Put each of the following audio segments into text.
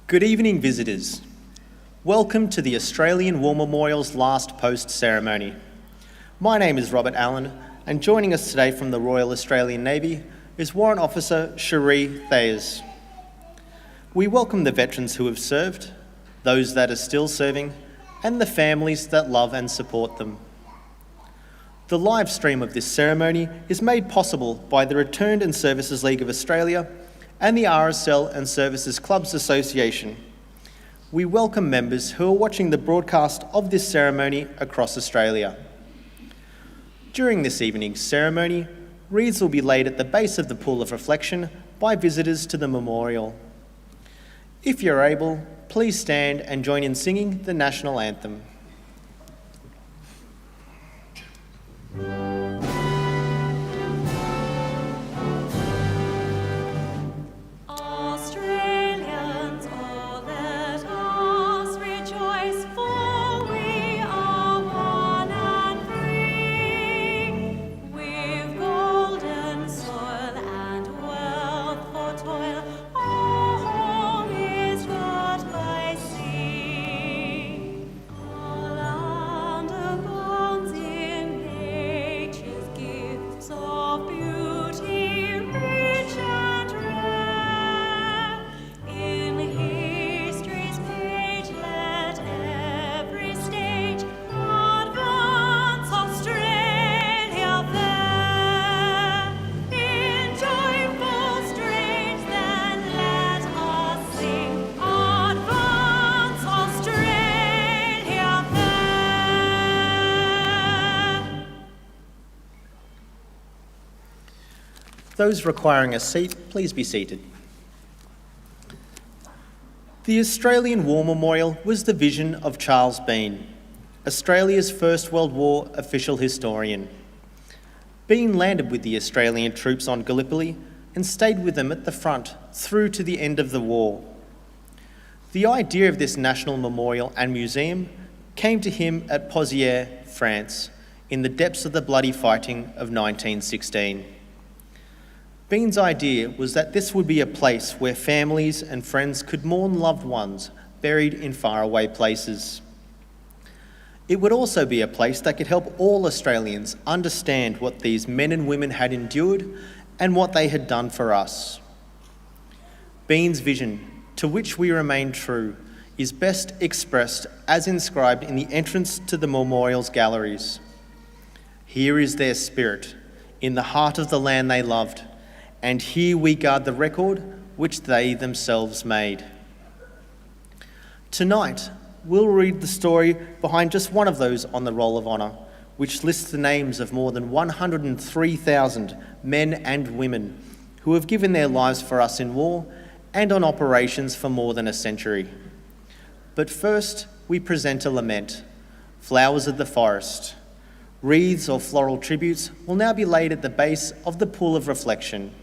Good evening, visitors. Welcome to the Australian War Memorial's last post ceremony. My name is Robert Allen, and joining us today from the Royal Australian Navy is Warrant Officer Cherie Thayers. We welcome the veterans who have served, those that are still serving, and the families that love and support them. The live stream of this ceremony is made possible by the Returned and Services League of Australia and the RSL and Services Clubs Association. We welcome members who are watching the broadcast of this ceremony across Australia. During this evening's ceremony, wreaths will be laid at the base of the pool of reflection by visitors to the memorial. If you're able, please stand and join in singing the national anthem. Those requiring a seat, please be seated. The Australian War Memorial was the vision of Charles Bean, Australia's First World War official historian. Bean landed with the Australian troops on Gallipoli and stayed with them at the front through to the end of the war. The idea of this national memorial and museum came to him at Pozières, France, in the depths of the bloody fighting of 1916. Bean's idea was that this would be a place where families and friends could mourn loved ones buried in faraway places. It would also be a place that could help all Australians understand what these men and women had endured and what they had done for us. Bean's vision, to which we remain true, is best expressed as inscribed in the entrance to the memorial's galleries. Here is their spirit, in the heart of the land they loved, and here we guard the record which they themselves made. Tonight, we'll read the story behind just one of those on the Roll of Honour, which lists the names of more than 103,000 men and women who have given their lives for us in war and on operations for more than a century. But first, we present a lament, Flowers of the Forest. Wreaths or floral tributes will now be laid at the base of the pool of reflection.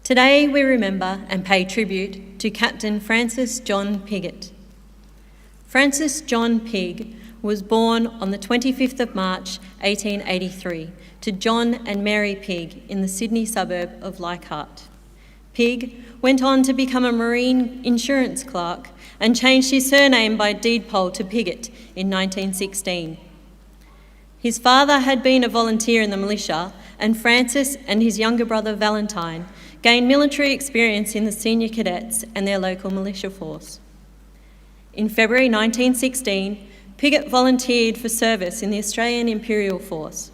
Today we remember and pay tribute to Captain Francis John Piggott. Francis John Pigg was born on the 25th of March 1883 to John and Mary Pigg in the Sydney suburb of Leichhardt. Pigg went on to become a marine insurance clerk and changed his surname by deed poll to Piggott in 1916. His father had been a volunteer in the militia, and Francis and his younger brother Valentine gained military experience in the senior cadets and their local militia force. In February 1916, Piggott volunteered for service in the Australian Imperial Force.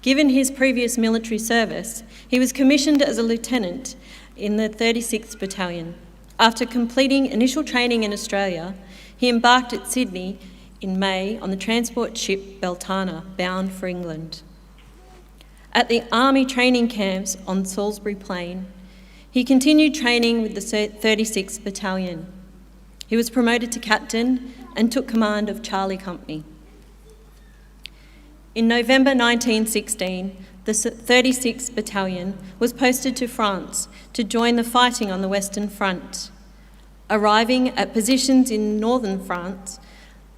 Given his previous military service, he was commissioned as a lieutenant in the 36th Battalion. After completing initial training in Australia, he embarked at Sydney in May on the transport ship Beltana, bound for England. At the Army training camps on Salisbury Plain, he continued training with the 36th Battalion. He was promoted to captain and took command of Charlie Company. In November 1916, the 36th Battalion was posted to France to join the fighting on the Western Front. Arriving at positions in northern France,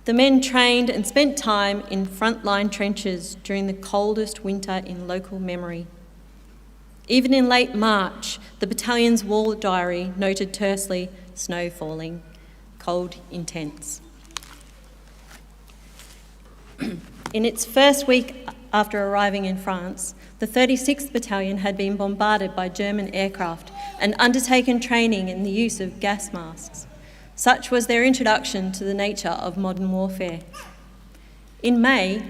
the men trained and spent time in frontline trenches during the coldest winter in local memory. Even in late March, the battalion's war diary noted tersely, "Snow falling, cold intense." In its first week after arriving in France, the 36th Battalion had been bombarded by German aircraft and undertaken training in the use of gas masks. Such was their introduction to the nature of modern warfare. In May,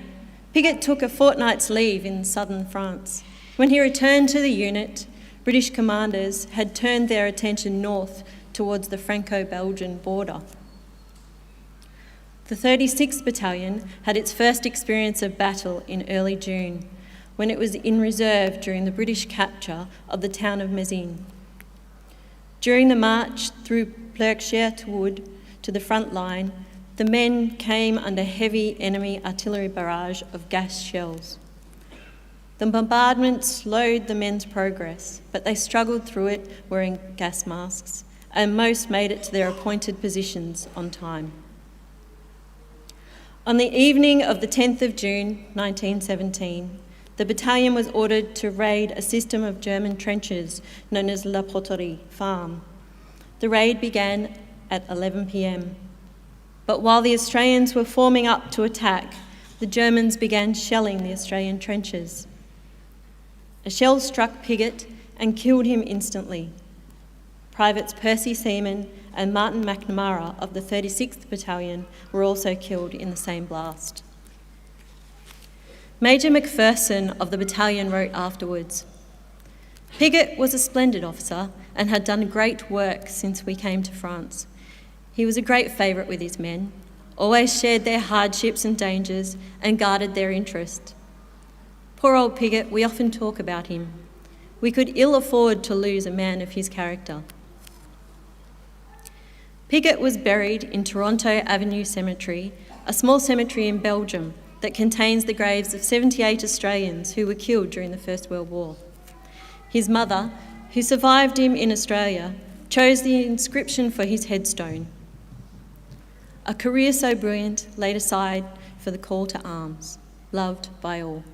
Piggott took a fortnight's leave in southern France. When he returned to the unit, British commanders had turned their attention north towards the Franco-Belgian border. The 36th Battalion had its first experience of battle in early June, when it was in reserve during the British capture of the town of Mézines. During the march through Plerkshire Wood to the front line, the men came under heavy enemy artillery barrage of gas shells. The bombardment slowed the men's progress, but they struggled through it wearing gas masks, and most made it to their appointed positions on time. On the evening of the 10th of June 1917, the battalion was ordered to raid a system of German trenches known as La Poterie Farm. The raid began at 11 p.m. But while the Australians were forming up to attack, the Germans began shelling the Australian trenches. A shell struck Piggott and killed him instantly. Privates Percy Seaman and Martin McNamara of the 36th Battalion were also killed in the same blast. Major McPherson of the battalion wrote afterwards, "Piggott was a splendid officer and had done great work since we came to France. He was a great favourite with his men, always shared their hardships and dangers and guarded their interest. Poor old Piggott, we often talk about him. We could ill afford to lose a man of his character." Piggott was buried in Toronto Avenue Cemetery, a small cemetery in Belgium that contains the graves of 78 Australians who were killed during the First World War. His mother, who survived him in Australia, chose the inscription for his headstone. "A career so brilliant laid aside for the call to arms, loved by all."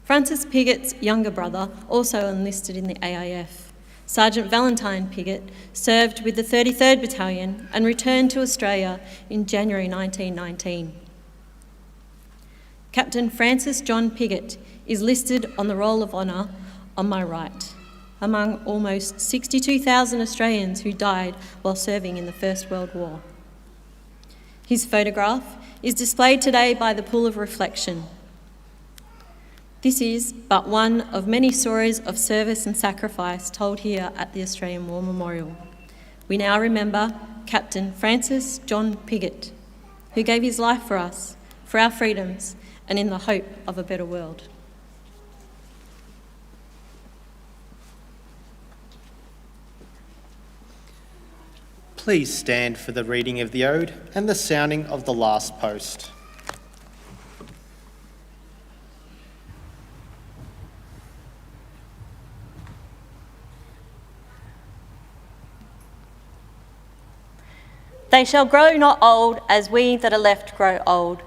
Francis Piggott's younger brother also enlisted in the AIF. Sergeant Valentine Piggott served with the 33rd Battalion and returned to Australia in January 1919. Captain Francis John Piggott is listed on the Roll of Honour on my right, among almost 62,000 Australians who died while serving in the First World War. His photograph is displayed today by the Pool of Reflection. This is but one of many stories of service and sacrifice told here at the Australian War Memorial. We now remember Captain Francis John Piggott, who gave his life for us, for our freedoms, and in the hope of a better world. Please stand for the reading of the Ode and the sounding of the last post. They shall grow not old as we that are left grow old.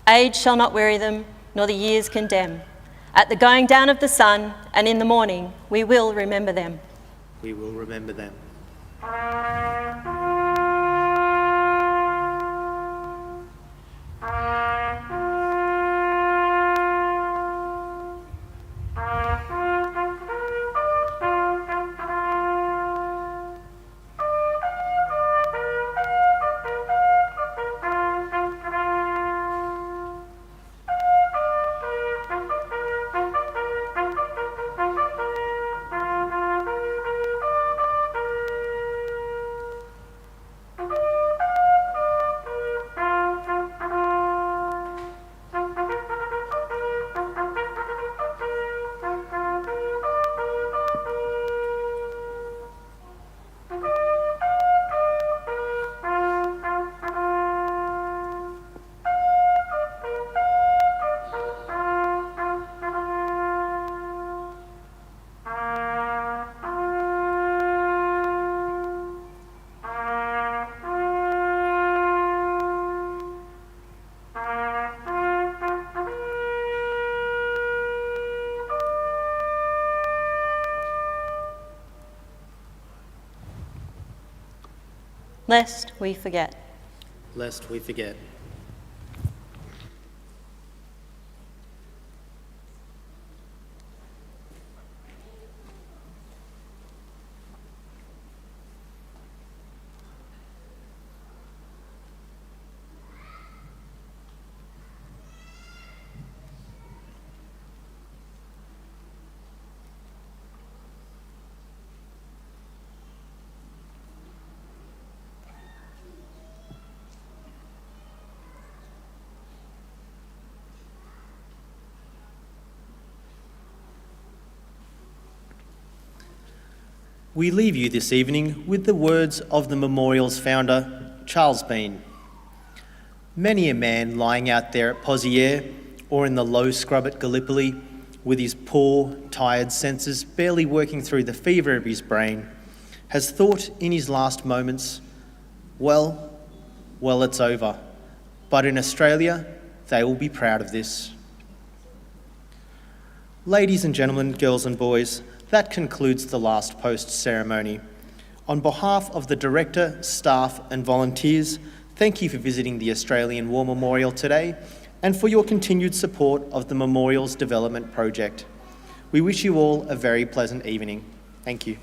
Age shall not weary them, nor the years condemn. At the going down of the sun and in the morning, we will remember them. We will remember them. Lest we forget. Lest we forget. We leave you this evening with the words of the memorial's founder, Charles Bean. Many a man lying out there at Pozières or in the low scrub at Gallipoli, with his poor, tired senses barely working through the fever of his brain, has thought in his last moments, well, it's over. But in Australia, they will be proud of this. Ladies and gentlemen, girls and boys, that concludes the last post ceremony. On behalf of the Director, staff and volunteers, thank you for visiting the Australian War Memorial today and for your continued support of the Memorial's development project. We wish you all a very pleasant evening. Thank you.